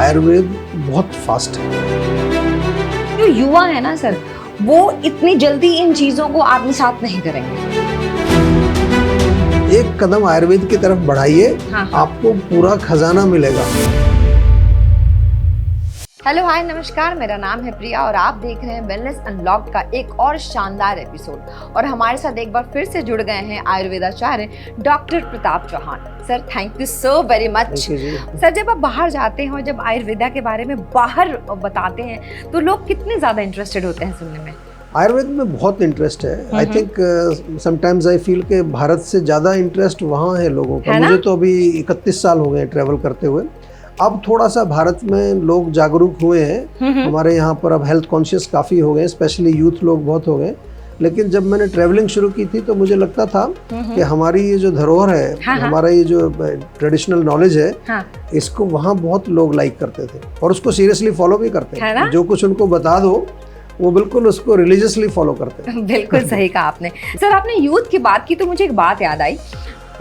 आयुर्वेद बहुत फास्ट है। जो युवा है ना सर, वो इतनी जल्दी इन चीजों को आत्मसात नहीं करेंगे। एक कदम आयुर्वेद की तरफ बढ़ाइए, हाँ। आपको पूरा खजाना मिलेगा। हेलो हाय नमस्कार, मेरा नाम है प्रिया और आप देख रहे हैं वेलनेस अनलॉक्ड का एक और शानदार एपिसोड। और हमारे साथ एक बार फिर से जुड़ गए हैं आयुर्वेदाचार्य doctor Pratap Chauhan. Sir thank you so very much. Sir जब आप बाहर जाते हैं और जब आयुर्वेदा के बारे में बाहर बताते हैं तो लोग कितने ज़्यादा इंटरेस्टेड होते हैं सुनने में? आयुर्वेद में बहुत इंटरेस्ट है। I think sometimes I feel के भारत से ज़्यादा इंटरेस्ट वहाँ है लोगों का। मुझे तो अभी 31 साल हो गए ट्रैवल करते हुए। अब थोड़ा सा भारत में लोग जागरूक हुए हैं। हमारे यहाँ पर अब हेल्थ कॉन्शियस काफ़ी हो गए, स्पेशली यूथ लोग बहुत हो गए। लेकिन जब मैंने ट्रैवलिंग शुरू की थी तो मुझे लगता था कि हमारी ये जो धरोहर है, हमारा ये जो ट्रेडिशनल नॉलेज है, इसको वहाँ बहुत लोग लाइक करते थे और उसको सीरियसली फॉलो भी करते हैं। जो कुछ उनको बता दो वो बिल्कुल उसको रिलीजियसली फॉलो करते हैं। बिल्कुल सही कहा आपने। सर आपने यूथ की बात की तो मुझे एक बात याद आई,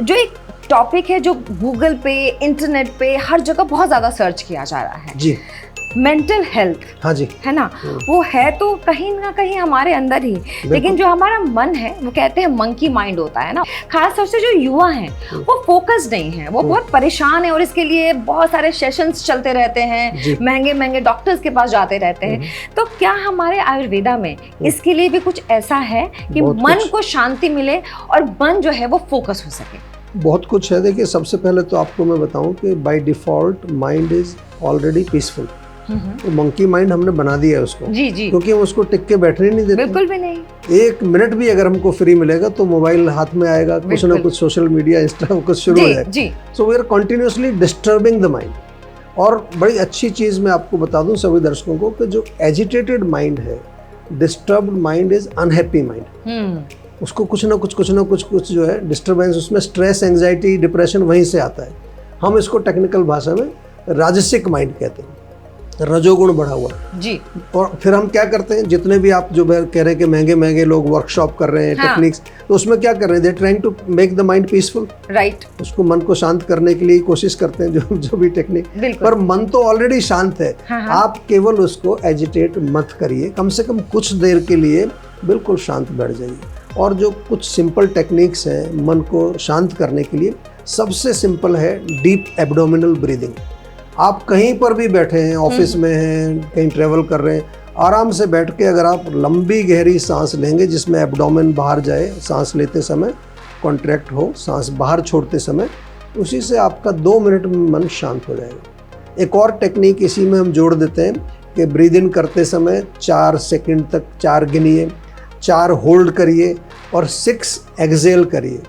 जो एक टॉपिक है जो गूगल पे, इंटरनेट पे हर जगह बहुत ज़्यादा सर्च किया जा रहा है जी, मेंटल हेल्थ। हाँ जी, है ना, वो है तो कहीं ना कहीं हमारे अंदर ही, लेकिन जो हमारा मन है वो कहते हैं मंकी माइंड होता है ना। खास तौर से जो युवा हैं वो फोकस नहीं है, वो बहुत परेशान है और इसके लिए बहुत सारे सेशंस चलते रहते हैं, महंगे महंगे डॉक्टर्स के पास जाते रहते हैं। तो क्या हमारे आयुर्वेदा में इसके लिए भी कुछ ऐसा है कि मन को शांति मिले और मन जो है वो फोकस हो सके? बहुत कुछ है। देखिए, सबसे पहले तो आपको मैं बताऊं कि by default mind is already peaceful. तो मंकी माइंड हमने बना दिया है उसको। जी जी, क्योंकि हम उसको टिक के बैठने नहीं देते। बिल्कुल भी नहीं। एक मिनट भी अगर हमको फ्री मिलेगा तो मोबाइल हाथ में आएगा, कुछ ना कुछ सोशल मीडिया, इंस्टा कुछ शुरू हो जाए। So we are continuously disturbing the mind. और बड़ी अच्छी चीज मैं आपको बता दूं सभी दर्शकों को कि जो एजिटेटेड माइंड है, disturbed mind is unhappy mind. उसको कुछ ना कुछ जो है डिस्टर्बेंस, उसमें स्ट्रेस, एंजाइटी, डिप्रेशन वहीं से आता है। हम इसको टेक्निकल भाषा में राजसिक माइंड कहते हैं, रजोगुण बढ़ा हुआ जी। और फिर हम क्या करते हैं, जितने भी आप जो कह रहे हैं कि महंगे महंगे लोग वर्कशॉप कर रहे हैं, टेक्निक्स, तो उसमें क्या कर रहे हैं, they trying to make the mind peaceful. Right, उसको मन को शांत करने के लिए कोशिश करते हैं जो भी टेक्निक, पर मन तो ऑलरेडी शांत है। आप केवल उसको एजिटेट मत करिए, कम से कम कुछ देर के लिए बिल्कुल शांत बैठ जाइए। और जो कुछ सिंपल टेक्निक्स हैं मन को शांत करने के लिए, सबसे सिंपल है डीप एब्डोमिनल ब्रीदिंग। आप कहीं पर भी बैठे हैं, ऑफिस में हैं, कहीं ट्रेवल कर रहे हैं, आराम से बैठ के अगर आप लंबी गहरी सांस लेंगे जिसमें एब्डोमेन बाहर जाए, सांस लेते समय कॉन्ट्रैक्ट हो, सांस बाहर छोड़ते समय, उसी से आपका 2 मिनट में मन शांत हो जाएगा। एक और टेक्निक इसी में हम जोड़ देते हैं कि ब्रीद इन करते समय 4 सेकंड तक 4 गिनिए, 4 होल्ड करिए और 6 एक्सेल करिए।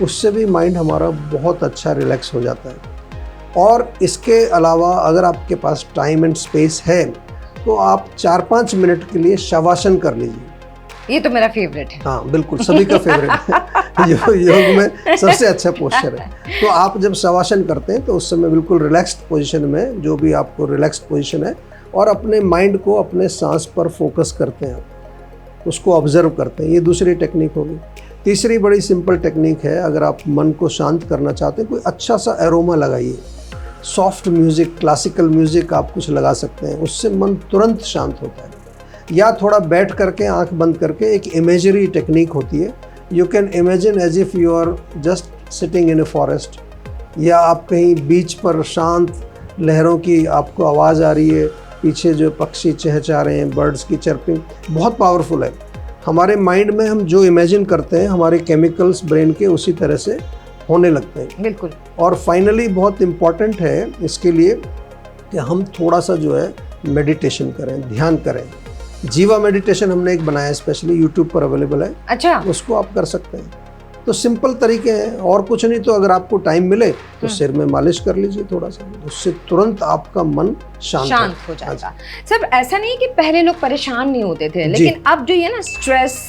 उससे भी माइंड हमारा बहुत अच्छा रिलैक्स हो जाता है। और इसके अलावा अगर आपके पास टाइम एंड स्पेस है तो आप 4-5 मिनट के लिए शवासन कर लीजिए। ये तो मेरा फेवरेट है। हाँ बिल्कुल, सभी का फेवरेट है। योग में सबसे अच्छा पोस्चर है। तो आप जब शवासन करते हैं तो उस समय बिल्कुल रिलैक्स्ड पोजीशन में, जो भी आपको रिलैक्स्ड पोजीशन है, और अपने माइंड को अपने सांस पर फोकस करते हैं, आप उसको ऑब्जर्व करते हैं। ये दूसरी टेक्निक होगी। तीसरी बड़ी सिंपल टेक्निक है, अगर आप मन को शांत करना चाहते हैं, कोई अच्छा सा एरोमा लगाइए, सॉफ्ट म्यूज़िक, क्लासिकल म्यूज़िक आप कुछ लगा सकते हैं, उससे मन तुरंत शांत होता है। या थोड़ा बैठ करके आंख बंद करके एक इमेजरी टेक्निक होती है, you can imagine as if you are just sitting in a forest, या आप कहीं बीच पर शांत लहरों की आपको आवाज़ आ रही है, पीछे जो पक्षी चहचहा रहे हैं, बर्ड्स की चर्पिंग बहुत पावरफुल है। हमारे माइंड में हम जो इमेजिन करते हैं, हमारे केमिकल्स ब्रेन के उसी तरह से होने लगते हैं। बिल्कुल। और फाइनली बहुत इम्पॉर्टेंट है इसके लिए कि हम थोड़ा सा जो है मेडिटेशन करें, ध्यान करें। जीवा मेडिटेशन हमने एक बनाया है, स्पेशली यूट्यूब पर अवेलेबल है। अच्छा, उसको आप कर सकते हैं। तो सिंपल तरीके हैं, और कुछ नहीं तो अगर आपको टाइम मिले तो सिर में मालिश कर लीजिए थोड़ा सा, उससे तुरंत आपका मन शांत हो जाएगा। सर ऐसा नहीं कि पहले लोग परेशान नहीं होते थे, लेकिन अब जो ये ना स्ट्रेस,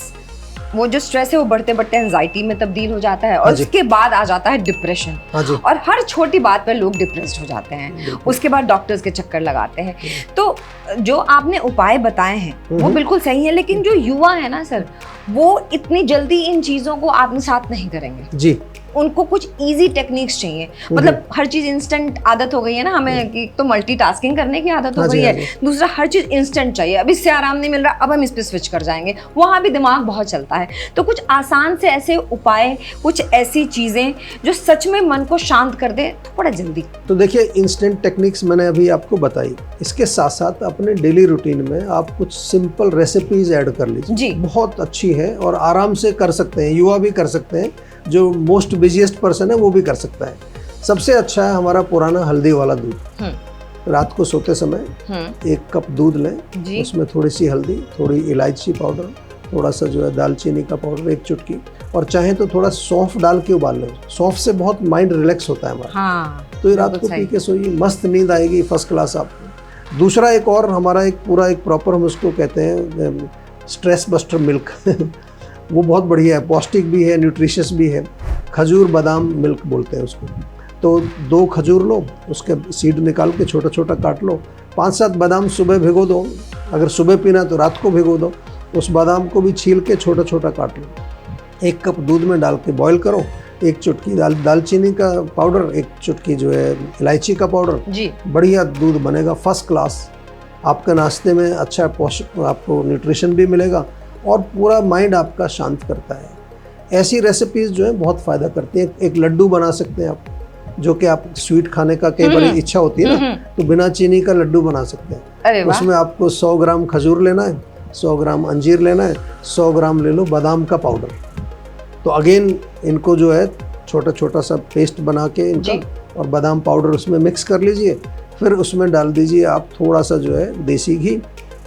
वो जो स्ट्रेस है वो बढ़ते बढ़ते एंजाइटी में तब्दील हो जाता है और उसके बाद आ जाता है डिप्रेशन। और हर छोटी बात पर लोग डिप्रेस्ड हो जाते हैं, उसके बाद डॉक्टर्स के चक्कर लगाते हैं। तो जो आपने उपाय बताए हैं वो बिल्कुल सही है, लेकिन जो युवा है ना सर, वो इतनी जल्दी इन चीजों को आत्मसात नहीं करेंगे। जी, उनको कुछ इजी टेक्निक्स चाहिए, मतलब हर चीज इंस्टेंट आदत हो गई है ना हमें, कि तो मल्टीटास्किंग करने की आदत हो गई है, दूसरा हर चीज इंस्टेंट चाहिए, अब इससे आराम नहीं मिल रहा, अब हम इस पे स्विच कर जाएंगे, वहाँ भी दिमाग बहुत चलता है। तो कुछ आसान से ऐसे उपाय, कुछ ऐसी चीजें जो सच में मन को शांत कर दे थोड़ा जल्दी। तो देखिए, इंस्टेंट टेक्निक्स मैंने अभी आपको बताई, इसके साथ साथ अपने डेली रूटीन में आप कुछ सिंपल रेसिपीज ऐड कर लीजिए जी, बहुत अच्छी है और आराम से कर सकते हैं, युवा भी कर सकते हैं, जो मोस्ट बिजिएस्ट पर्सन है वो भी कर सकता है। सबसे अच्छा है हमारा पुराना हल्दी वाला दूध। रात को सोते समय 1 कप दूध लें, उसमें थोड़ी सी हल्दी, थोड़ी इलायची पाउडर, थोड़ा सा जो है दालचीनी का पाउडर 1 चुटकी, और चाहे तो थोड़ा सौंफ डाल के उबाल लें। सौंफ से बहुत माइंड रिलैक्स होता है हमारा। तो ये रात को पी के सोइए, मस्त नींद आएगी, फर्स्ट क्लास आपको। दूसरा एक और हमारा एक प्रॉपर हम उसको कहते हैं स्ट्रेस बस्टर मिल्क वो बहुत बढ़िया है, पौष्टिक भी है, न्यूट्रिशियस भी है। खजूर बादाम मिल्क बोलते हैं उसको। तो 2 खजूर लो, उसके सीड निकाल के छोटा छोटा काट लो, 5-7 बादाम सुबह भिगो दो, अगर सुबह पीना तो रात को भिगो दो, उस बादाम को भी छील के छोटा छोटा काट लो, 1 कप दूध में डाल के बॉईल करो, 1 चुटकी दालचीनी का पाउडर, 1 चुटकी जो है इलायची का पाउडर जी, बढ़िया दूध बनेगा फर्स्ट क्लास। आपका नाश्ते में अच्छा पोषक आपको न्यूट्रिशन भी मिलेगा और पूरा माइंड आपका शांत करता है। ऐसी रेसिपीज जो है बहुत फ़ायदा करती हैं। एक लड्डू बना सकते हैं आप, जो कि आप स्वीट खाने का कई बार इच्छा होती है ना, तो बिना चीनी का लड्डू बना सकते हैं। उसमें आपको 100 ग्राम खजूर लेना है, 100 ग्राम अंजीर लेना है, 100 ग्राम ले लो बादाम का पाउडर। तो अगेन इनको जो है छोटा छोटा सा पेस्ट बना के इनका और बादाम पाउडर उसमें मिक्स कर लीजिए। फिर उसमें डाल दीजिए आप थोड़ा सा जो है देसी घी,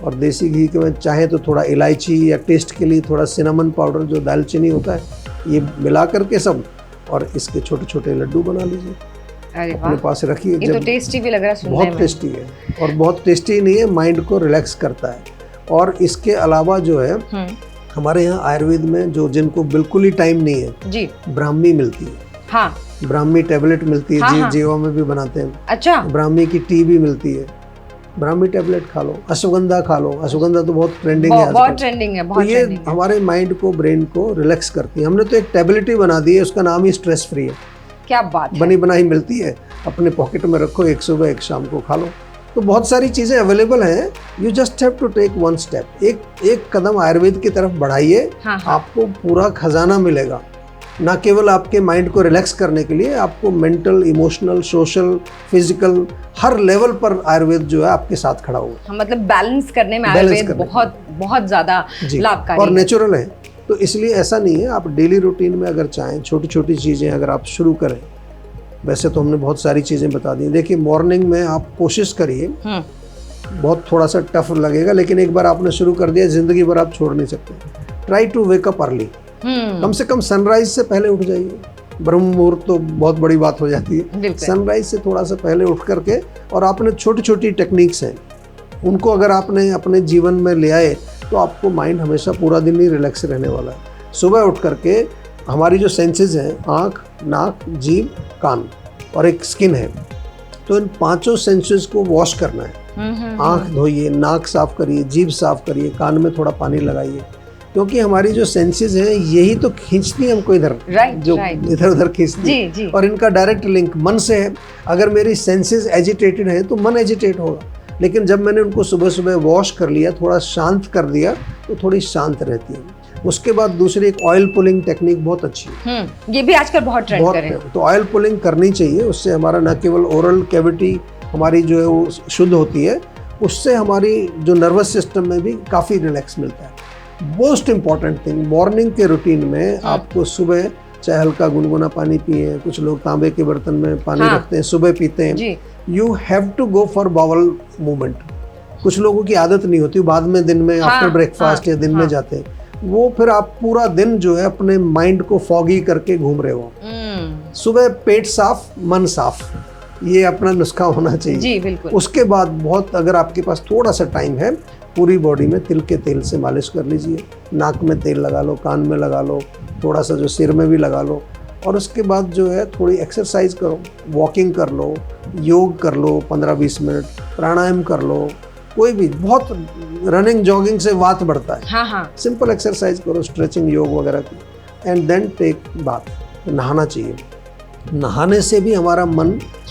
और देसी घी के में चाहे तो थोड़ा इलायची या टेस्ट के लिए थोड़ा सिनेमन पाउडर जो दालचीनी होता है, ये मिला करके सब, और इसके छोटे छोटे लड्डू बना लीजिए, अपने पास रखिए। ये तो टेस्टी भी लग रहा है, बहुत टेस्टी है, और बहुत टेस्टी नहीं है, माइंड को रिलैक्स करता है। और इसके अलावा जो है हमारे यहाँ आयुर्वेद में जो जिनको बिल्कुल ही टाइम नहीं है जी, ब्राह्मी मिलती है। हाँ, ब्राह्मी टेबलेट मिलती है। हाँ, जीवा में भी बनाते हैं। अच्छा, ब्राह्मी की टी भी मिलती है, ब्राह्मी टेबलेट खा लो, अश्वगंधा खा लो। अश्वगंधा तो बहुत ट्रेंडिंग है, बहुत ट्रेंडिंग है, बहुत तो ये हमारे माइंड को, ब्रेन को रिलैक्स करती है। हमने तो एक टेबलेट ही बना दी है, उसका नाम ही स्ट्रेस फ्री है। क्या बात है, बनी बनाई मिलती है, अपने पॉकेट में रखो, 1 सुबह 1 शाम को खा लो। तो बहुत सारी चीजें अवेलेबल हैं, you just have to take 1 step. एक कदम आयुर्वेद की तरफ बढ़ाइए। हाँ। आपको पूरा खजाना मिलेगा, ना केवल आपके माइंड को रिलैक्स करने के लिए, आपको मेंटल, इमोशनल, सोशल, फिजिकल हर लेवल पर आयुर्वेद जो है आपके साथ खड़ा होगा। मतलब बैलेंस करने में आयुर्वेद बहुत बहुत ज्यादा लाभकारी और नेचुरल है। तो इसलिए ऐसा नहीं है, आप डेली रूटीन में अगर चाहें छोटी छोटी चीजें अगर आप शुरू करें, वैसे तो हमने बहुत सारी चीजें बता दी। देखिए, मॉर्निंग में आप कोशिश करिए, बहुत थोड़ा सा टफ लगेगा, लेकिन एक बार आपने शुरू कर दिया, जिंदगी भर आप छोड़ नहीं सकते। Try to wake up early, कम से कम सनराइज से पहले उठ जाइए। ब्रह्म मुहूर्त तो बहुत बड़ी बात हो जाती है, सनराइज से थोड़ा सा पहले उठ करके, और आपने छोटी छोटी टेक्निक्स हैं, उनको अगर आपने अपने जीवन में ले आए तो आपको माइंड हमेशा पूरा दिन ही रिलैक्स रहने वाला है। सुबह उठ करके हमारी जो सेंसेस हैं, आँख, नाक, जीभ, कान और एक स्किन है, तो इन 5 सेंसेस को वॉश करना है। आँख धोइए, नाक साफ करिए, जीभ साफ करिए, कान में थोड़ा पानी लगाइए, क्योंकि हमारी जो सेंसेस हैं यही तो खींचती है हमको इधर, जो इधर उधर खींचती है, और इनका डायरेक्ट लिंक मन से है। अगर मेरी सेंसेस एजिटेटेड है तो मन एजिटेट होगा, लेकिन जब मैंने उनको सुबह सुबह वॉश कर लिया, थोड़ा शांत कर दिया, तो थोड़ी शांत रहती है। उसके बाद दूसरी एक ऑयल पुलिंग टेक्निक बहुत अच्छी है, ये भी आजकल बहुत ट्रेंड कर रहे हैं। तो ऑयल पुलिंग करनी चाहिए, उससे हमारा न केवल ओरल कैविटी हमारी जो है वो शुद्ध होती है, उससे हमारी जो नर्वस सिस्टम में भी काफ़ी रिलैक्स मिलता है। मोस्ट इम्पॉर्टेंट थिंग, मॉर्निंग के रूटीन में आपको सुबह चाहे हल्का गुनगुना पानी पिए, कुछ लोग तांबे के बर्तन में पानी रखते हैं, सुबह पीते हैं। You have to go for bowel movement. कुछ लोगों की आदत नहीं होती, बाद में दिन में आफ्टर ब्रेकफास्ट या दिन में जाते हैं, वो फिर आप पूरा दिन जो है अपने माइंड को फॉगी करके घूम रहे हो। सुबह पेट साफ, मन साफ, ये अपना नुस्खा होना चाहिए जी, बिल्कुल। उसके बाद बहुत, अगर आपके पास थोड़ा सा टाइम है, पूरी बॉडी में तिल के तेल से मालिश कर लीजिए। नाक में तेल लगा लो, कान में लगा लो, थोड़ा सा जो सिर में भी लगा लो, और उसके बाद जो है थोड़ी एक्सरसाइज करो, वॉकिंग कर लो, योग कर लो 15-20 मिनट, प्राणायाम कर लो, कोई भी, बहुत रनिंग जॉगिंग से वात बढ़ता है। हाँ हाँ। सिंपल एक्सरसाइज करो, स्ट्रेचिंग, योग वगैरह की, एंड देन टेक बाथ। नहाना चाहिए। नहाने से भी हमारा मन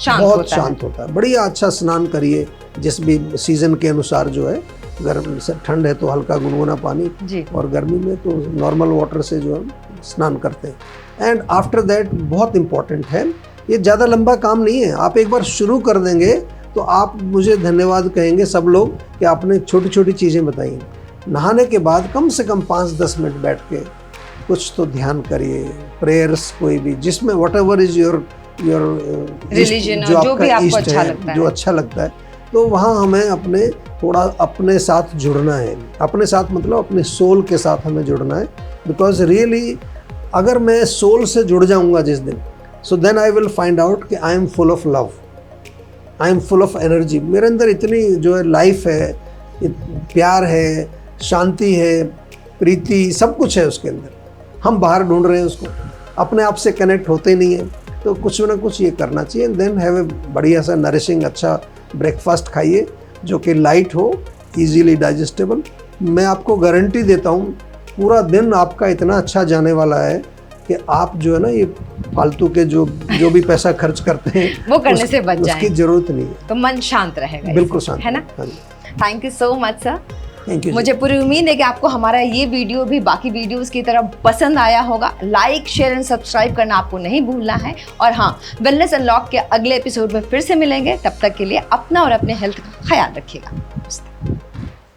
बहुत शांत होता है। बढ़िया अच्छा स्नान करिए, जिस भी सीजन के अनुसार जो है, गर्म से ठंड है तो हल्का गुनगुना पानी, और गर्मी में तो नॉर्मल वाटर से जो है स्नान करते हैं। एंड आफ्टर दैट बहुत इम्पॉर्टेंट है, ये ज़्यादा लंबा काम नहीं है, आप एक बार शुरू कर देंगे तो आप मुझे धन्यवाद कहेंगे सब लोग कि आपने छोटी छोटी चीज़ें बताई। नहाने के बाद कम से कम 5-10 मिनट बैठ के कुछ तो ध्यान करिए, प्रेयर्स कोई भी, जिसमें what ever is your religion, जो भी आपको अच्छा लगता है, जो अच्छा लगता है, तो वहाँ हमें अपने थोड़ा अपने साथ जुड़ना है। अपने साथ मतलब अपने सोल के साथ हमें जुड़ना है, बिकॉज रियली अगर मैं सोल से जुड़ जाऊँगा जिस दिन, so then I will find out कि I am full of love, I am full of energy. मेरे अंदर इतनी जो है लाइफ है, प्यार है, शांति है, प्रीति, सब कुछ है उसके अंदर। हम बाहर ढूंढ रहे हैं उसको, अपने आप से कनेक्ट होते नहीं हैं, तो कुछ ना कुछ ये करना चाहिए। देन हैव ए बढ़िया सा नरिशिंग अच्छा ब्रेकफास्ट खाइए जो कि लाइट हो, इजीली डाइजेस्टेबल। मैं आपको गारंटी देता हूँ पूरा दिन आपका इतना अच्छा जाने वाला है कि आप जो है ना ये फालतू के जो भी पैसा खर्च करते हैं वो करने से बच जाएं, उसकी जरूरत नहीं है, तो मन शांत रहेगा। बिल्कुल शांत है ना। Thank you so much sir. Thank you. मुझे पूरी उम्मीद है कि आपको हमारा ये वीडियो भी बाकी वीडियोस की तरह पसंद आया होगा। लाइक, शेयर एंड सब्सक्राइब करना आपको नहीं भूलना है। और हाँ, वेलनेस अनलॉक के अगले एपिसोड में फिर से मिलेंगे। तब तक के लिए अपना और अपने हेल्थ का ख्याल रखिएगा।